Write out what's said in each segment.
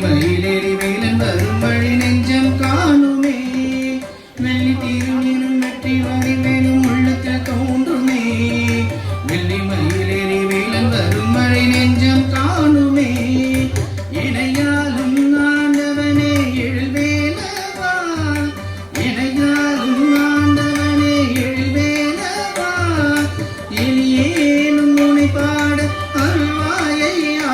மயிலேறி வேலன் வரும் வழி நெஞ்சம் காணுமே வெள்ளி தீரும் வெற்றி வரி வேணும் உள்ளத்தில் தோன்றுமே வெள்ளி மயிலேறி வேலன் வரும் வழி நெஞ்சம் காணுமே இணையாலும் ஆண்டவனே எழுவேலவா இணையாலும் ஆண்டவனே எழுவேலவா எளியேனும் உனை பாட அருள்வாயையா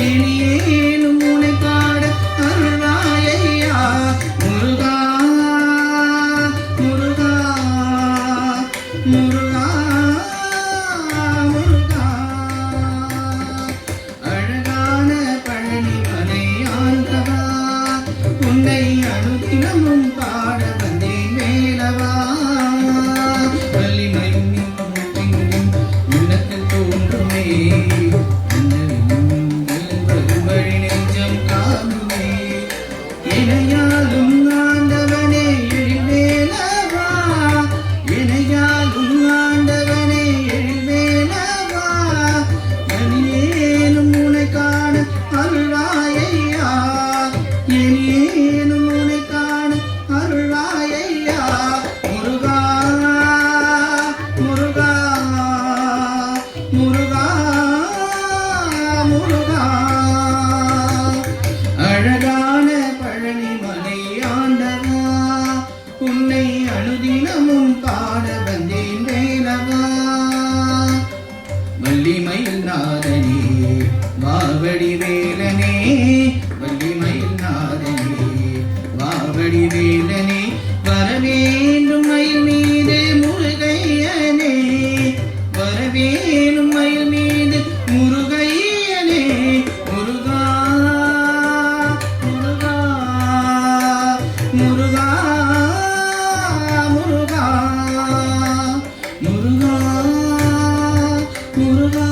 எளியேனும் உனை பாட அருள்வாயையா முருகா முருகா முருகா முருகா அழகான பழனி மலை ஆண்டவா உன்னை அனுதினமும் பாட வந்தேன் வேலவா வலிமையும் உள்ளத்தில் தோன்றுமே வழி நெஞ்சம் காணுமே இணையாலும் ஆண்டவனே எழில்வேலவா இணையாலும் ஆண்டவனே எழில்வேலவா எளியேனும் உனை காண அருள்வாயையா எளியேனும் உனை காண அருள்வாயையா முருகா முருகா முருகா முருகா அழகான பழனி மலை ஆண்டவா உன்னை அனுதினமும் பாட வந்தேன் வேலவா வள்ளிமயில் நாதனே வாவடி வேலனே வள்ளிமயில் நாதனே வாவடி வேலனே வரவேண்டும் மயில் மீது முருகையனே வரவேணும் மயில் மீது முருகையனே முருகா முருகா முருகா முருகா முருகா முருகா